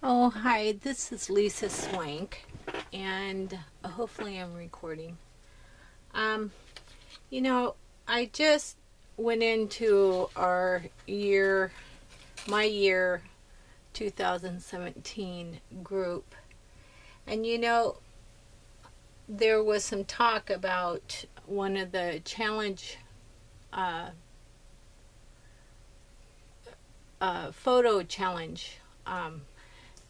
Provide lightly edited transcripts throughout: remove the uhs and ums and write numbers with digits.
Oh, hi, this is Lisa Swank, and hopefully I'm recording. You know, I just went into my year 2017 group, and there was some talk about one of the challenge photo challenge,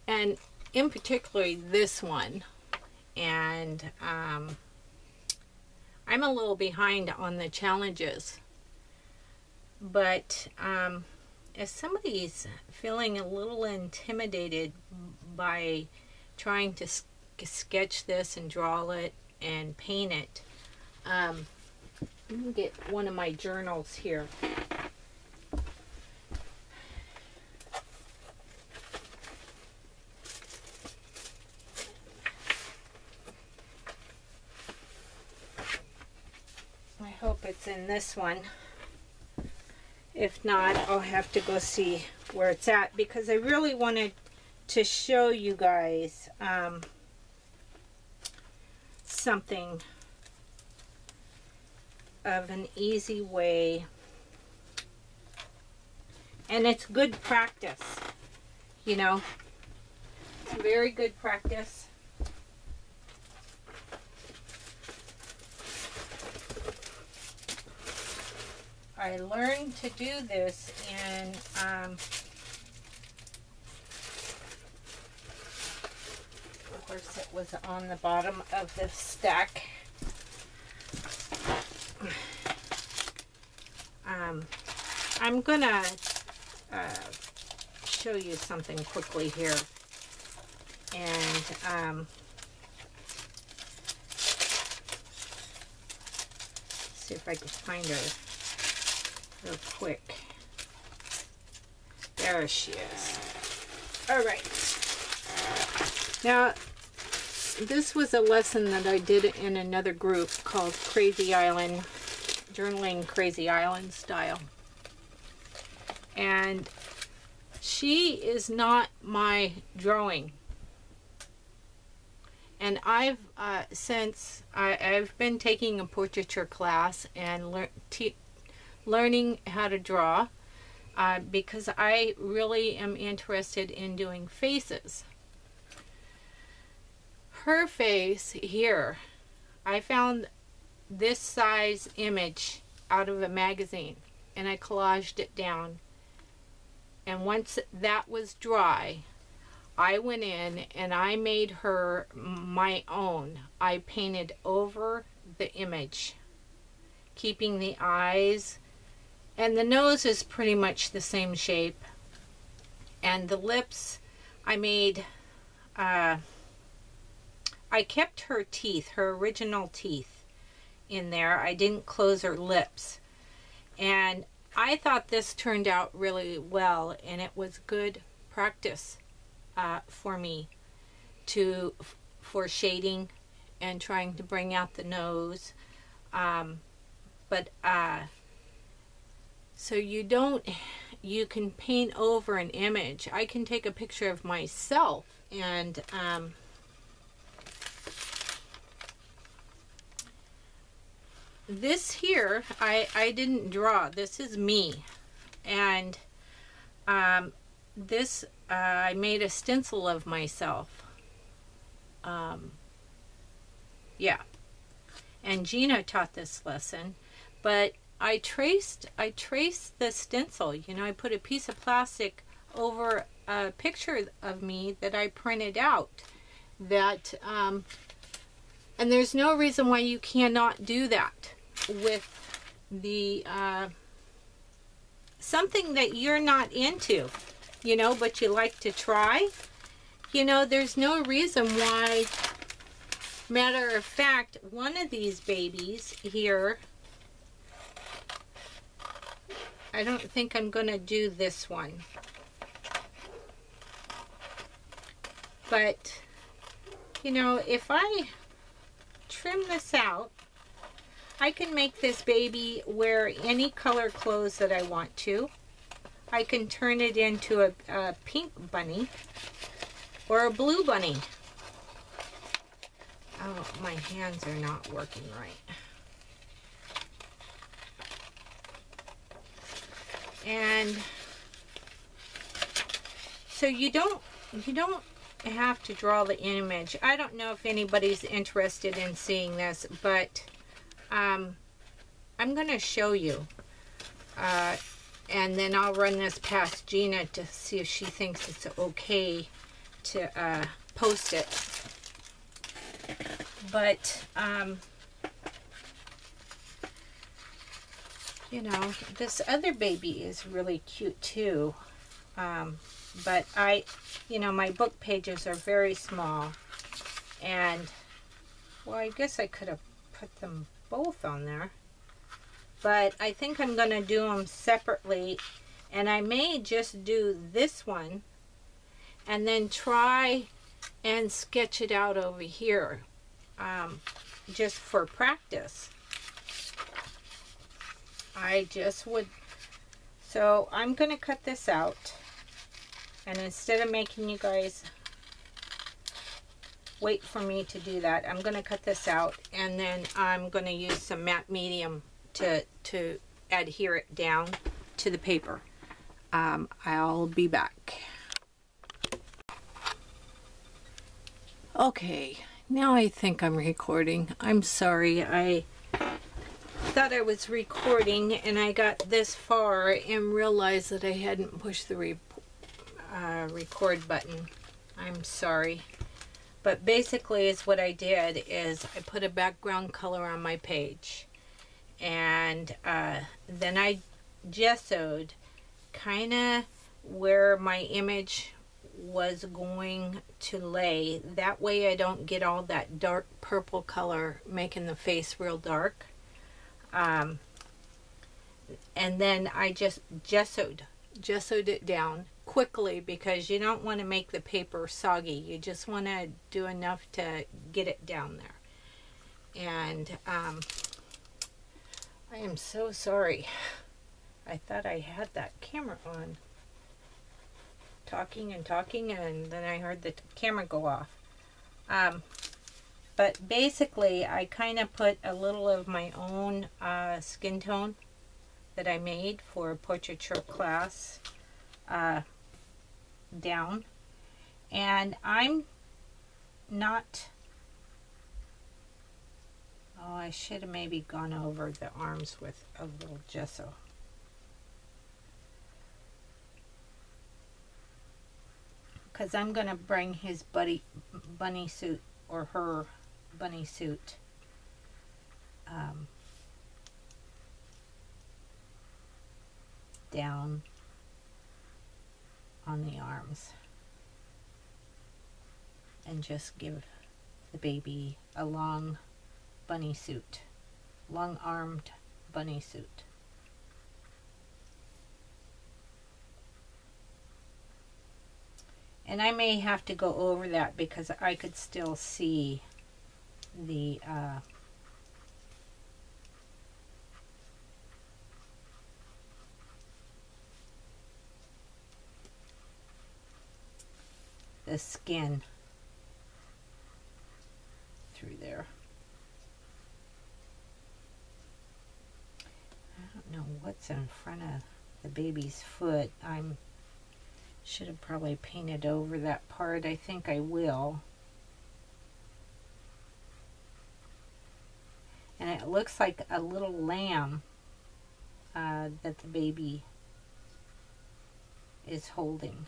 and in particular this one, and I'm a little behind on the challenges, but if somebody's feeling a little intimidated by trying to sketch this and draw it and paint it, let me get one of my journals here. I hope it's in this one. If not, I'll have to go see where it's at, because I really wanted to show you guys something of an easy way, and it's good practice, it's very good practice. I learned to do this in of course it was on the bottom of the stack. I'm gonna show you something quickly here, and see if I can find her real quick. There she is. All right. Now, this was a lesson that I did in another group called Crazy Island, Journaling Crazy Island Style. And she is not my drawing. And I've been taking a portraiture class and learning how to draw because I really am interested in doing faces. Her face here, I found this size image out of a magazine and I collaged it down, and once that was dry, I went in and I made her my own. I painted over the image, keeping the eyes, and the nose is pretty much the same shape, and the lips I made, I kept her teeth, her original teeth in there. I didn't close her lips, and I thought this turned out really well, and it was good practice for me for shading and trying to bring out the nose. So you can paint over an image. I can take a picture of myself, and this here, I didn't draw. This is me. And this, I made a stencil of myself. Yeah. And Gina taught this lesson, but I traced the stencil. I put a piece of plastic over a picture of me that I printed out. And there's no reason why you cannot do that with the something that you're not into, but you like to try. There's no reason why. Matter of fact, one of these babies here, I don't think I'm going to do this one. But, if I trim this out, I can make this baby wear any color clothes that I want to. I can turn it into a pink bunny. or a blue bunny. Oh, my hands are not working right. And so you don't have to draw the image. I don't know if anybody's interested in seeing this, but I'm going to show you. And then I'll run this past Gina to see if she thinks it's okay to post it. But, you know, this other baby is really cute too. But you know, my book pages are very small. And, well, I guess I could have put them both on there. But I think I'm going to do them separately. And I may just do this one and then try and sketch it out over here, just for practice. I just would. So I'm going to cut this out. And instead of making you guys wait for me to do that, I'm going to cut this out. And then I'm going to use some matte medium to adhere it down to the paper. I'll be back. Okay, now I think I'm recording. I'm sorry, I thought I was recording and I got this far and realized that I hadn't pushed the record button. I'm sorry. But basically is what I did is I put a background color on my page. And then I gessoed kind of where my image was going to lay. That way I don't get all that dark purple color making the face real dark. And then I just gessoed it down quickly because you don't want to make the paper soggy. You just want to do enough to get it down there. And I am so sorry. I thought I had that camera on. Talking and talking, and then I heard the camera go off. But basically, I kind of put a little of my own skin tone that I made for a portraiture class down. And I'm not... Oh, I should have maybe gone over the arms with a little gesso. Because I'm going to bring his bunny suit, or her bunny suit, down on the arms. And just give the baby a long bunny suit, long-armed bunny suit. And I may have to go over that because I could still see the skin through there. I don't know what's in front of the baby's foot. Should have probably painted over that part. I think I will. And it looks like a little lamb that the baby is holding.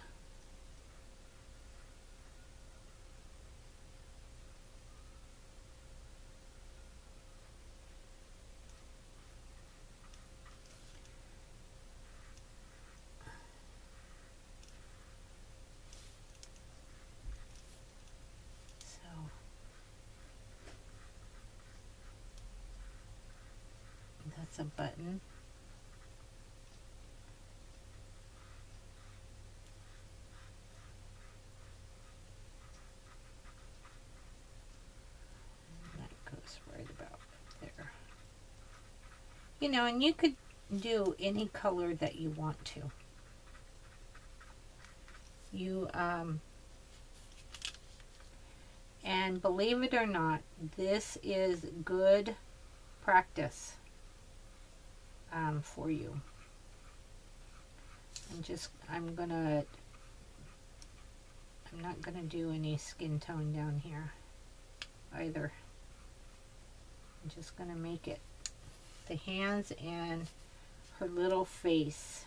That's a button. And that goes right about there. You know, and you could do any color that you want to. You And believe it or not, this is good practice for you. I'm not gonna do any skin tone down here either. I'm just gonna make it the hands and her little face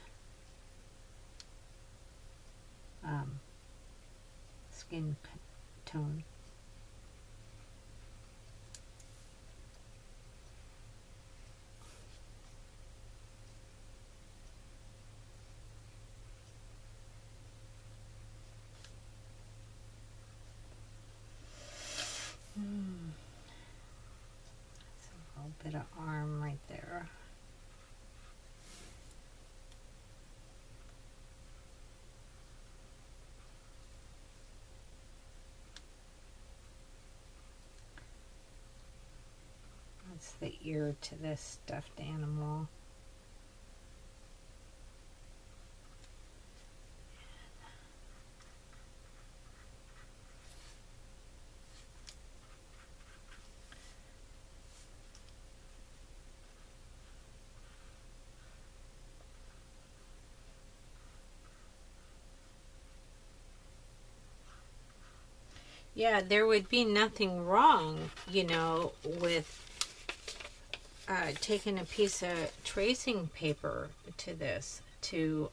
skin tone. That's a little bit of arm right there. That's the ear to this stuffed animal. Yeah, there would be nothing wrong, you know, with taking a piece of tracing paper to this to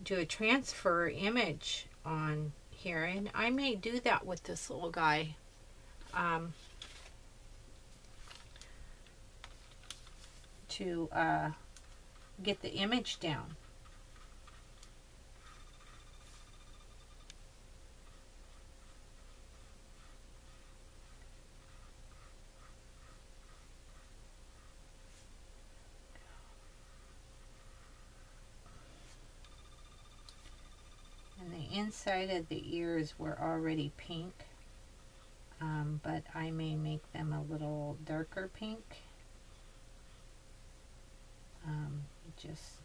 do a transfer image on here, and I may do that with this little guy. To get the image down. And the inside of the ears were already pink, but I may make them a little darker pink. Just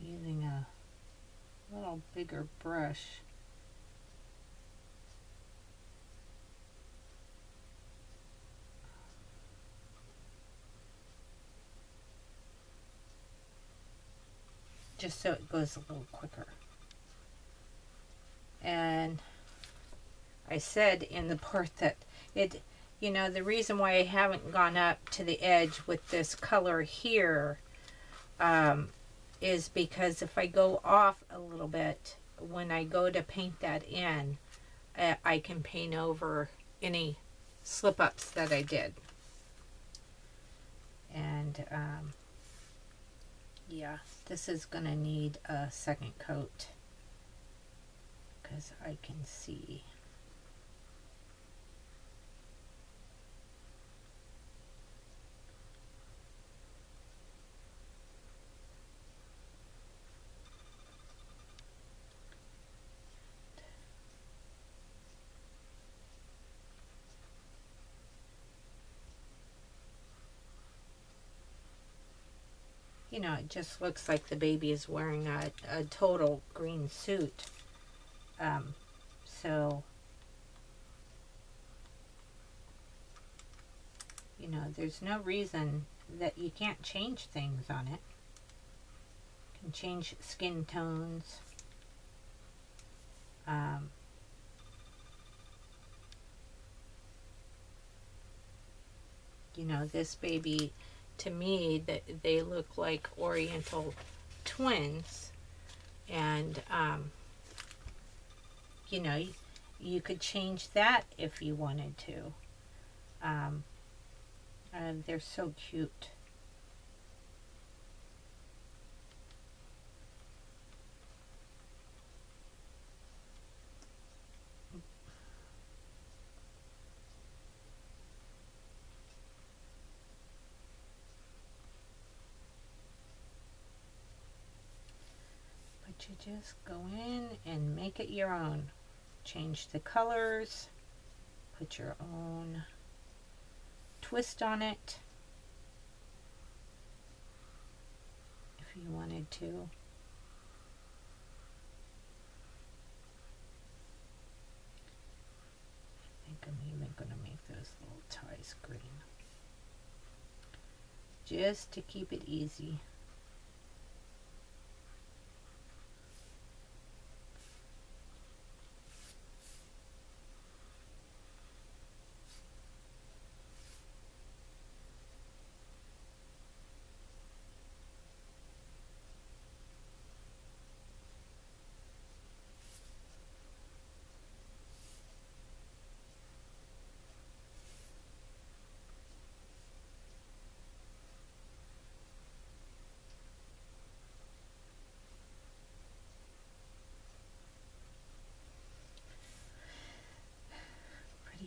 using a little bigger brush. Just so it goes a little quicker. And I said in the part that you know, the reason why I haven't gone up to the edge with this color here is because if I go off a little bit, when I go to paint that in, I can paint over any slip-ups that I did. And yeah, this is gonna need a second coat because I can see. You know, it just looks like the baby is wearing a total green suit. So, you know, there's no reason that you can't change things on it. You can change skin tones. You know, this baby, to me, they look like Oriental twins, and you know, you could change that if you wanted to. They're so cute. You just go in and make it your own. Change the colors, put your own twist on it. If if you wanted to. I think I'm even going to make those little ties green, just to keep it easy.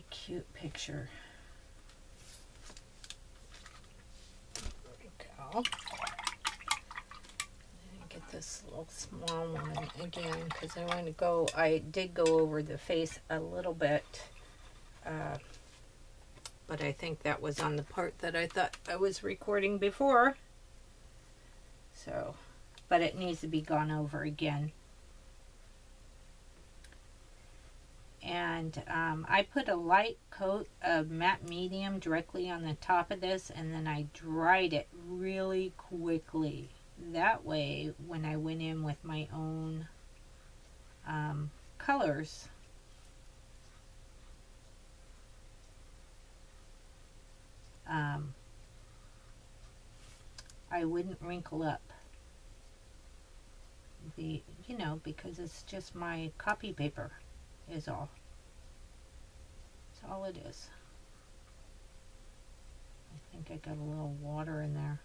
Cute picture. There we go. Get this little small one again because I want to go. I did go over the face a little bit, but I think that was on the part that I thought I was recording before. So, but it needs to be gone over again. And I put a light coat of matte medium directly on the top of this, and then I dried it really quickly. That way, when I went in with my own colors, I wouldn't wrinkle up. You know, because it's just my copy paper is all. That's all it is. I think I got a little water in there.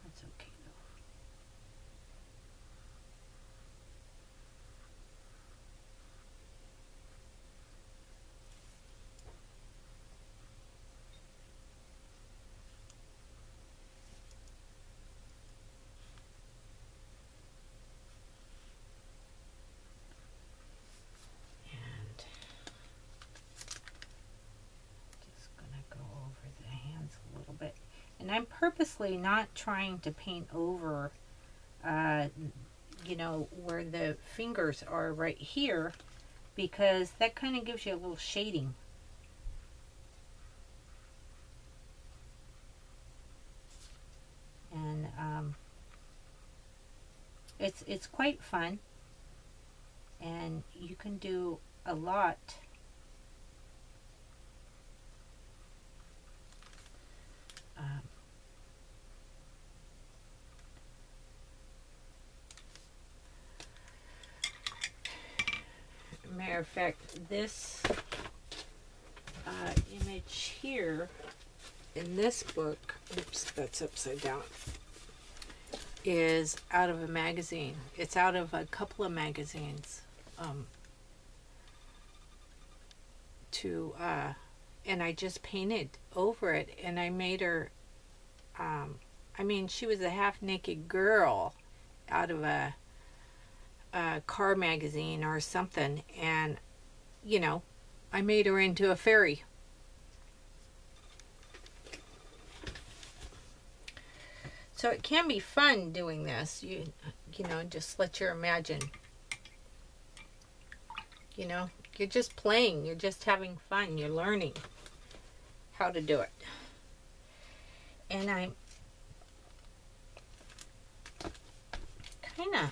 That's okay though. And I'm purposely not trying to paint over, you know, where the fingers are right here, because that kind of gives you a little shading. And it's quite fun, and you can do a lot. Matter of fact, this image here in this book, oops, that's upside down, is out of a magazine. It's out of a couple of magazines. And I just painted over it, and I made her, I mean, she was a half-naked girl out of a car magazine or something, and you know, I made her into a fairy. So it can be fun doing this. You know, just let your imagine. You know, you're just playing, you're just having fun, you're learning how to do it. And I'm kind of,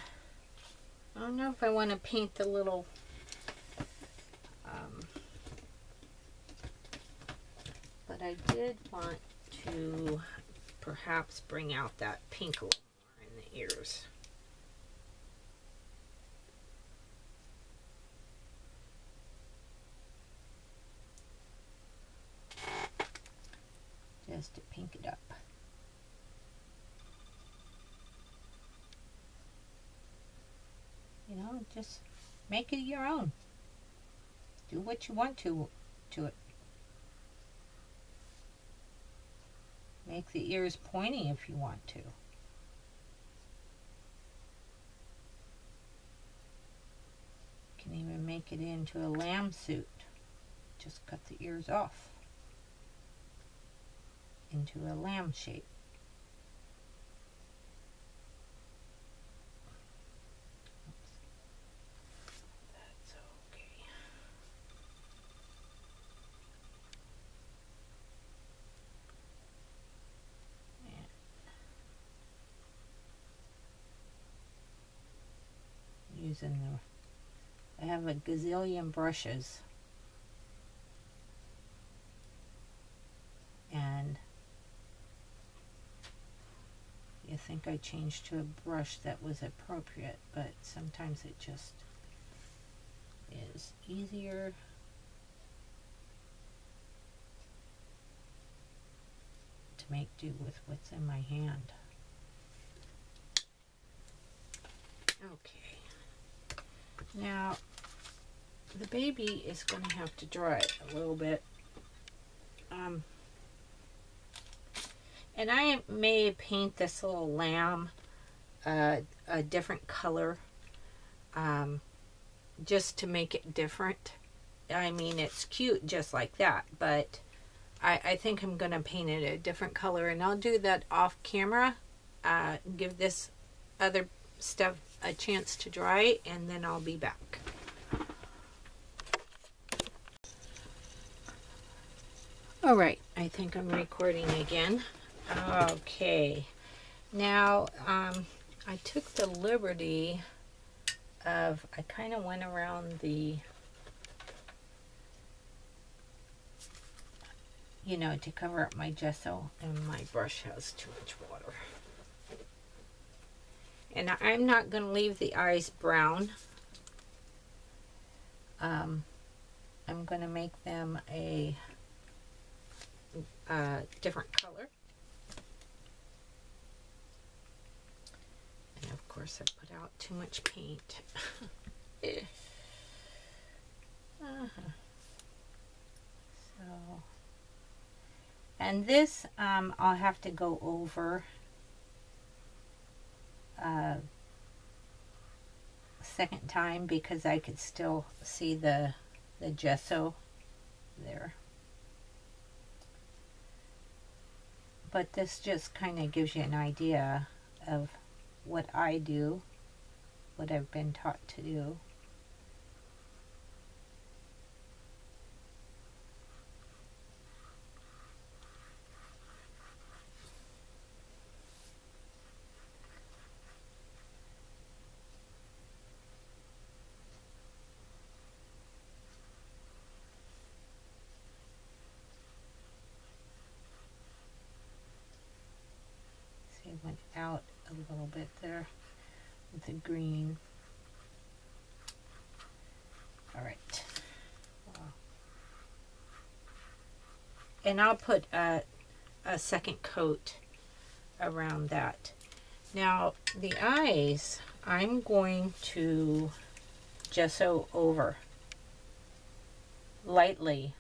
I don't know if I want to paint the little but I did want to perhaps bring out that pink a little more in the ears. Just to pink it up. You know, just make it your own. Do what you want to it. Make the ears pointy if you want to. You can even make it into a lamb suit. Just cut the ears off into a lamb shape. I have a gazillion brushes. And you think I changed to a brush that was appropriate, but sometimes it just is easier to make do with what's in my hand. Okay. Now, the baby is going to have to dry a little bit. And I may paint this little lamb a different color, just to make it different. I mean, it's cute just like that, but I think I'm going to paint it a different color, and I'll do that off camera. Give this other stuff a chance to dry, and then I'll be back. All right, I think I'm recording again. Okay, now I took the liberty of, I kind of went around the, you know, to cover up my gesso, and my brush has too much water. And I'm not going to leave the eyes brown. I'm going to make them a different color. And of course I put out too much paint. So, and this I'll have to go over second time, because I could still see the gesso there. But this just kind of gives you an idea of what I do, what I've been taught to do. Went out a little bit there with the green. All right. Wow. And I'll put a second coat around that. Now the eyes, I'm going to gesso over lightly.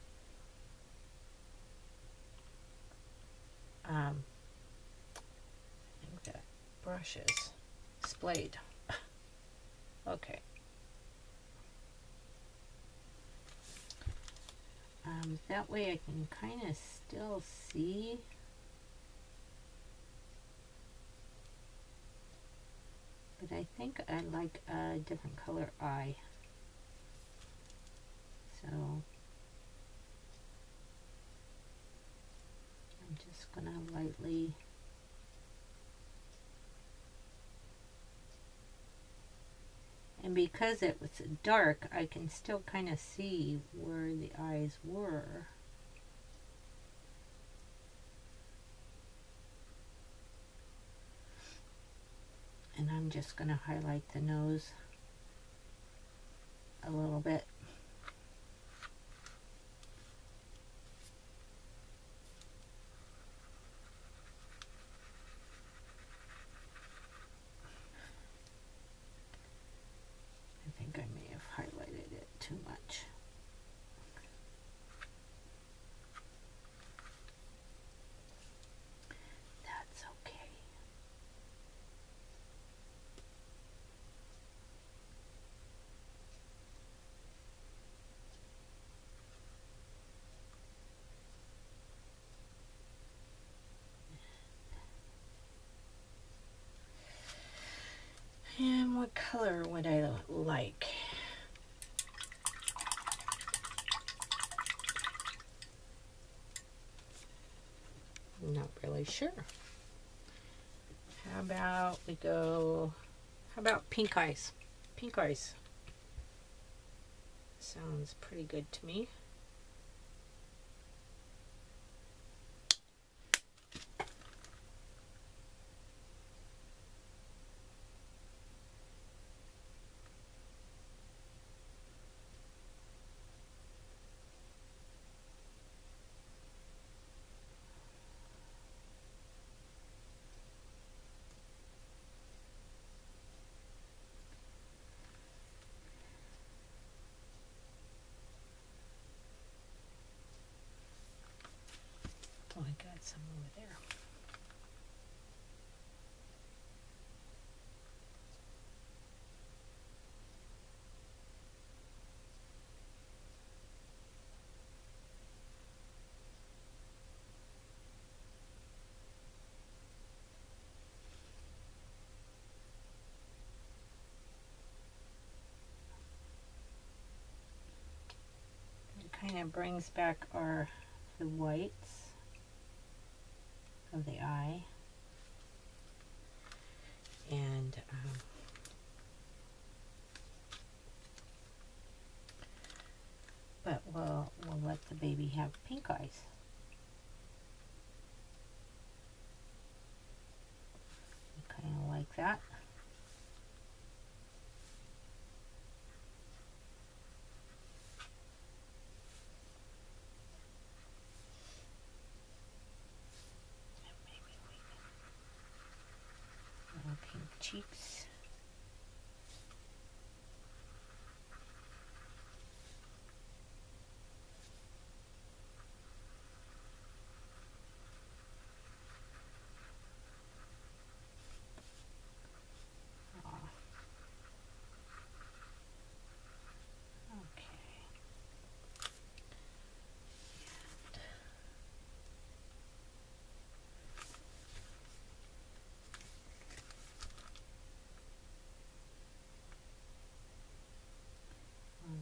Brushes splayed. Okay. That way I can kind of still see. But I think I like a different color eye. So I'm just gonna lightly and because it was dark, I can still kind of see where the eyes were. And I'm just going to highlight the nose a little bit. I think I may have highlighted it too much. That's okay. And what color would I like? I'm not really sure. How about we go, how about pink eyes? Pink eyes. sounds pretty good to me. Oh, I got some over there. It kind of brings back the whites of the eye, and but we'll let the baby have pink eyes. Kind of like that. Little pink cheeks.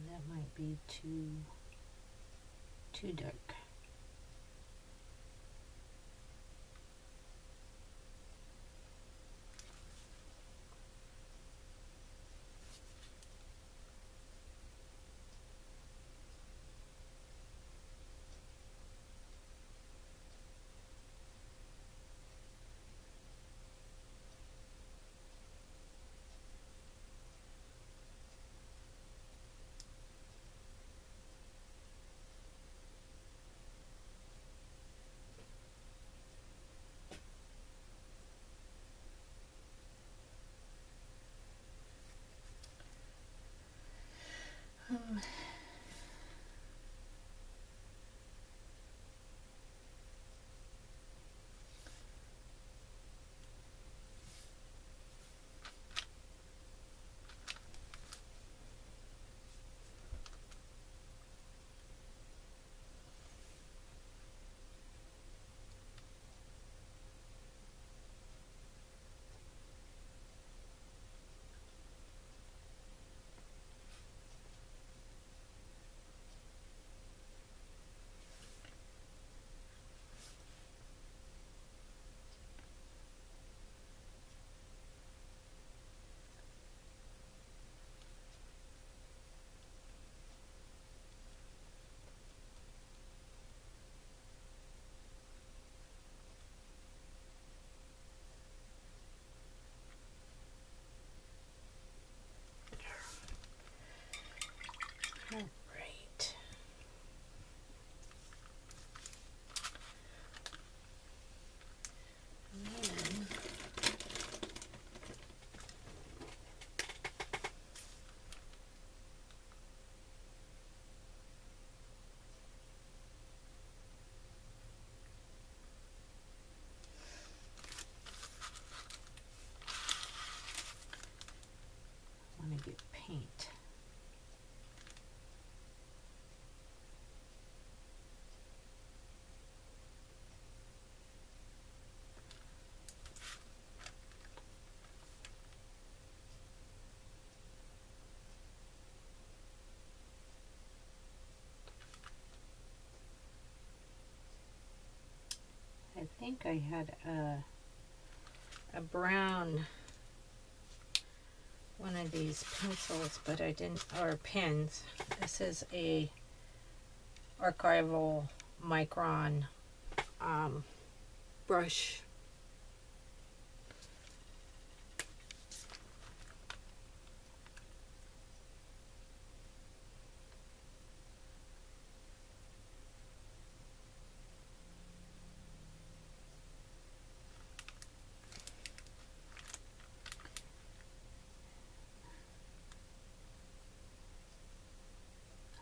That might be too dark. Right. I want to get paint. I think I had a brown one of these pencils, but I didn't, or pens. This is a archival micron brush.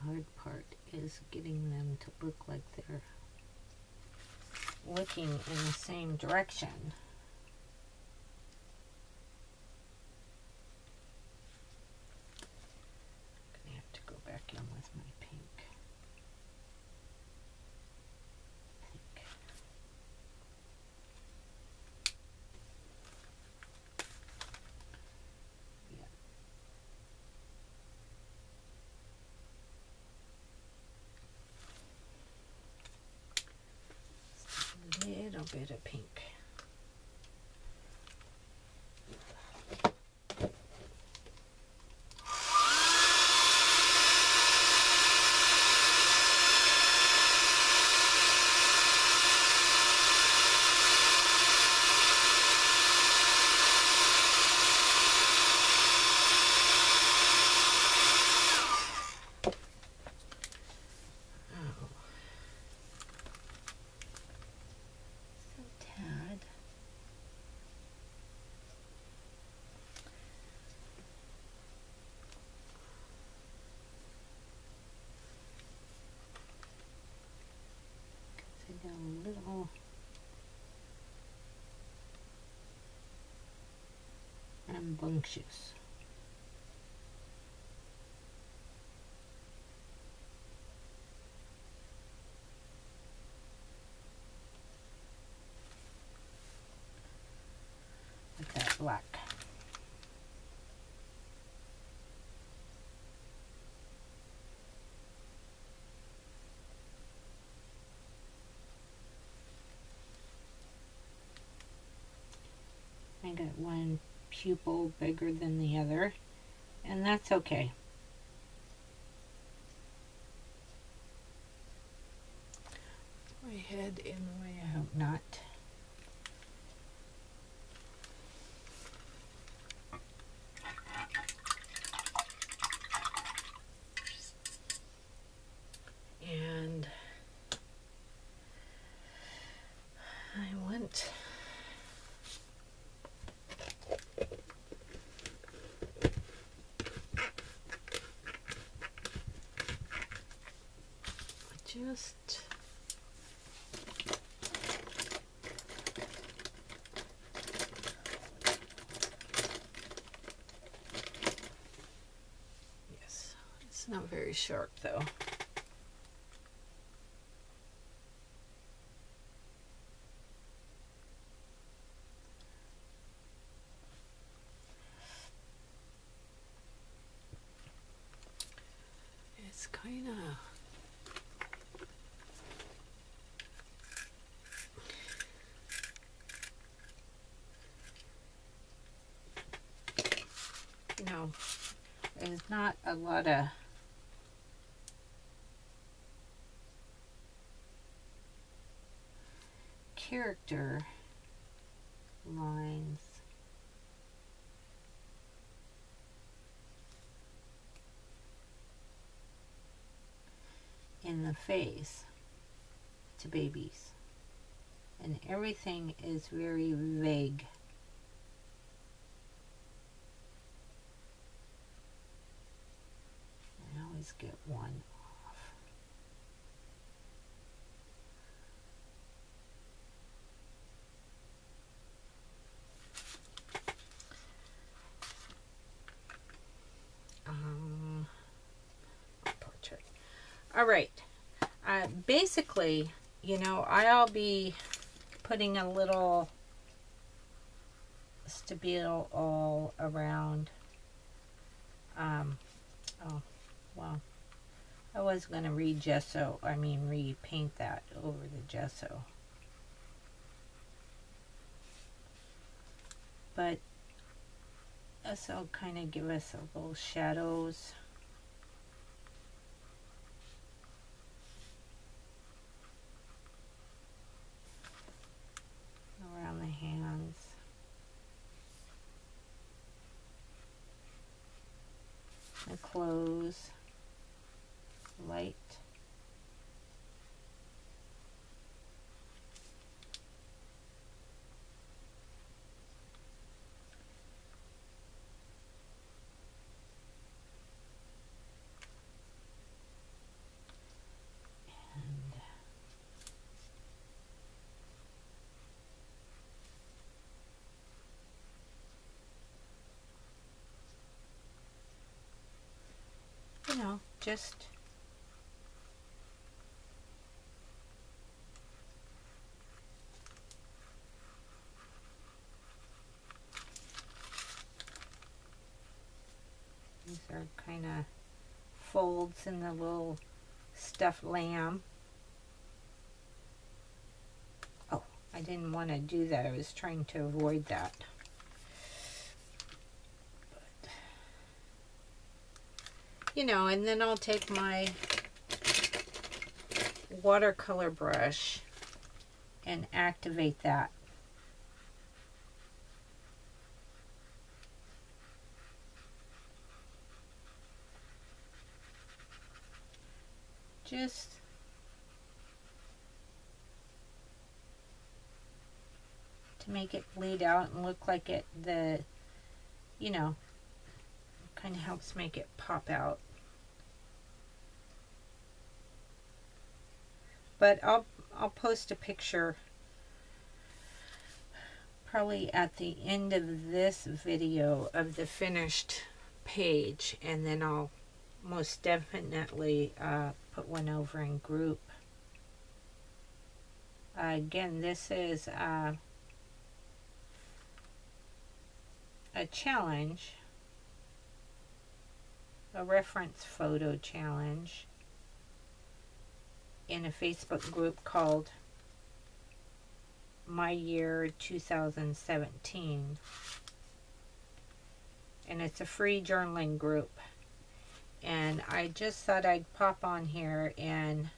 Hard part is getting them to look like they're looking in the same direction. I'm gonna have to go back in with my pink. Little bit of pink. A little rambunctious. With that black. I got one pupil bigger than the other, and that's okay. My head in the way, I hope not. And I went just yes, it's not very sharp though. It's kind of there's not a lot of character lines. In the face to babies, and everything is very vague. I always get one off. Portrait. All right. Basically, you know, I'll be putting a little stabile all around. Oh, well, I was going to repaint that over the gesso. But this will kind of give us a little shadows. Around the hands. The clothes. Light. You know, just these are kind of folds in the little stuffed lamb. Oh, I didn't want to do that. I was trying to avoid that. You know, and then I'll take my watercolor brush and activate that. Just to make it bleed out and look like it, you know, kind of helps make it pop out. But I'll post a picture probably at the end of this video of the finished page, and then I'll most definitely put one over in group. Again, this is a challenge, a reference photo challenge in a Facebook group called My Year 2017, and it's a free journaling group, and I just thought I'd pop on here and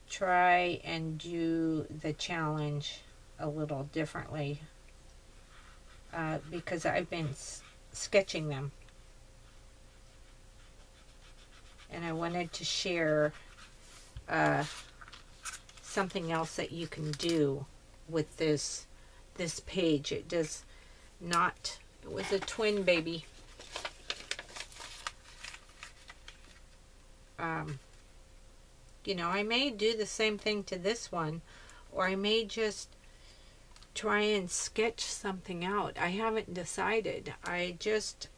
try and do the challenge a little differently, because I've been sketching them, and I wanted to share something else that you can do with this page. It does not, it was a twin baby. You know, I may do the same thing to this one, or I may just try and sketch something out. I haven't decided. I just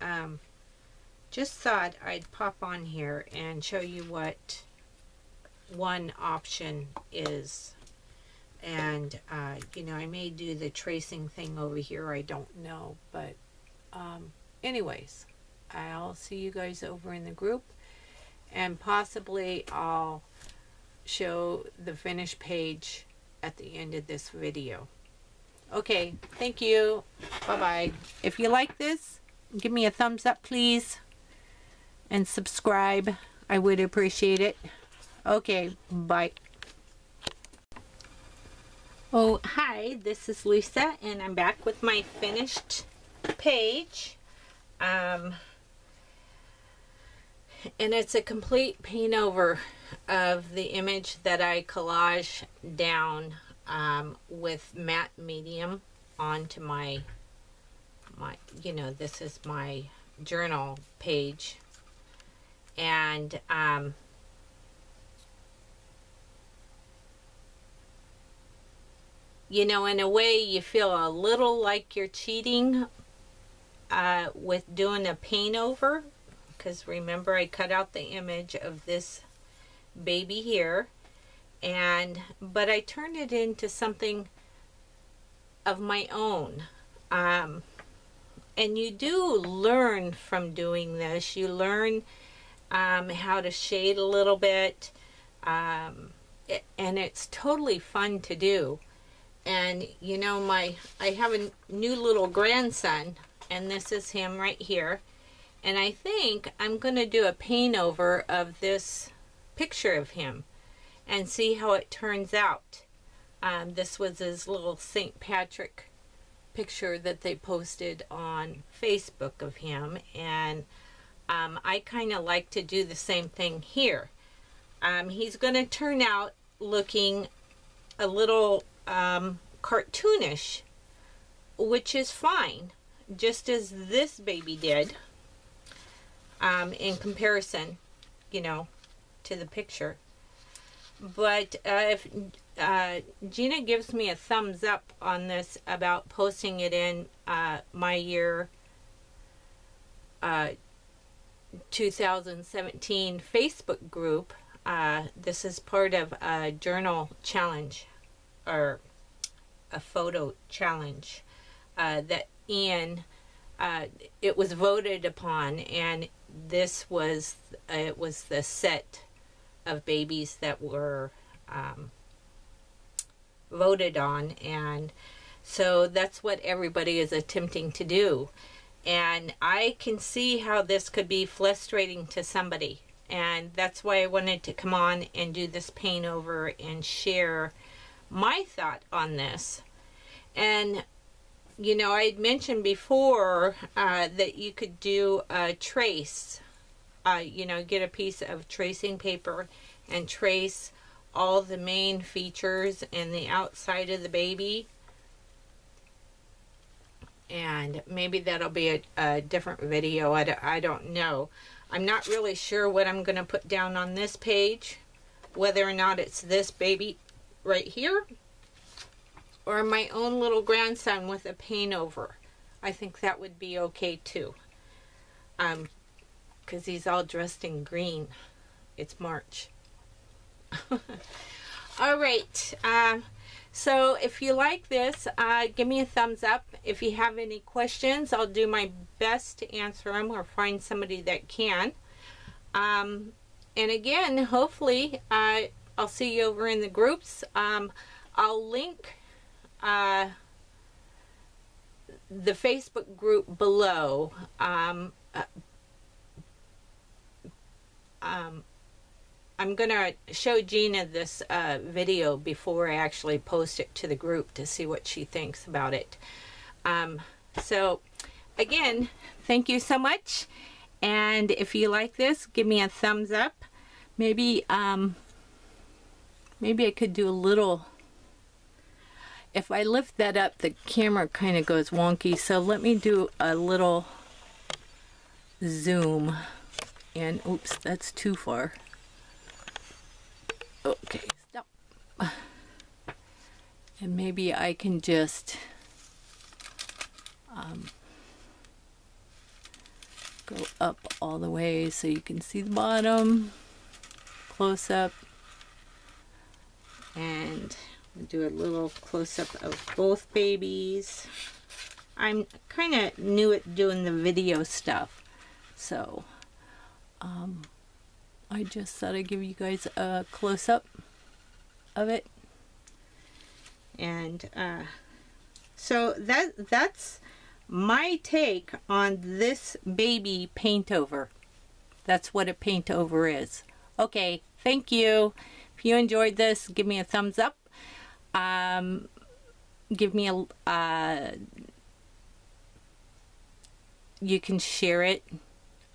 thought I'd pop on here and show you what one option is, and you know, I may do the tracing thing over here, I don't know, but anyways, I'll see you guys over in the group, and possibly I'll show the finished page at the end of this video. Okay, thank you, bye bye. If you like this, give me a thumbs up please, and subscribe, I would appreciate it. Okay, bye. Oh, hi, this is Lisa, and I'm back with my finished page. And it's a complete paint over of the image that I collage down with matte medium onto my, you know, this is my journal page. And you know, in a way you feel a little like you're cheating with doing a paint over, because remember I cut out the image of this baby here, but I turned it into something of my own. And you do learn from doing this. You learn how to shade a little bit, and it's totally fun to do. And you know, I have a new little grandson, and this is him right here. And I think I'm going to do a paint over of this picture of him and see how it turns out. This was his little St. Patrick picture that they posted on Facebook of him, and I kind of like to do the same thing here. He's going to turn out looking a little cartoonish, which is fine, just as this baby did, in comparison, you know, to the picture. But if Gina gives me a thumbs up on this about posting it in my year 2017 Facebook group, this is part of a journal challenge, or a photo challenge, that Ian, it was voted upon, and this was, it was the set of babies that were voted on, and so that's what everybody is attempting to do. And I can see how this could be frustrating to somebody, and that's why I wanted to come on and do this paint over and share my thought on this. And you know, I had mentioned before that you could do a trace, you know, get a piece of tracing paper and trace all the main features and the outside of the baby. And maybe that'll be a different video. I don't know. I'm not really sure what I'm going to put down on this page, whether or not it's this baby right here or my own little grandson with a paint over. I think that would be okay too, because he's all dressed in green. It's March. All right, so if you like this, give me a thumbs up. If you have any questions, I'll do my best to answer them or find somebody that can. And again, hopefully I'll see you over in the groups. I'll link the Facebook group below. I'm gonna show Gina this video before I actually post it to the group to see what she thinks about it. So again, thank you so much, and if you like this, give me a thumbs up. Maybe maybe I could do a little, if I lift that up, the camera kind of goes wonky, so let me do a little zoom. And oops, that's too far. Okay, stop. And maybe I can just go up all the way so you can see the bottom, close up, and do a little close-up of both babies. I'm kind of new at doing the video stuff, so I just thought I'd give you guys a close-up of it. And so that's my take on this baby paint over. That's what a paint over is. Okay, thank you. If you enjoyed this, give me a thumbs up. Give me a you can share it.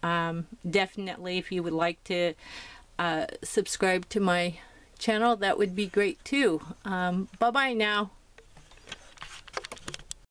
Definitely, if you would like to subscribe to my channel, that would be great too. Bye bye now.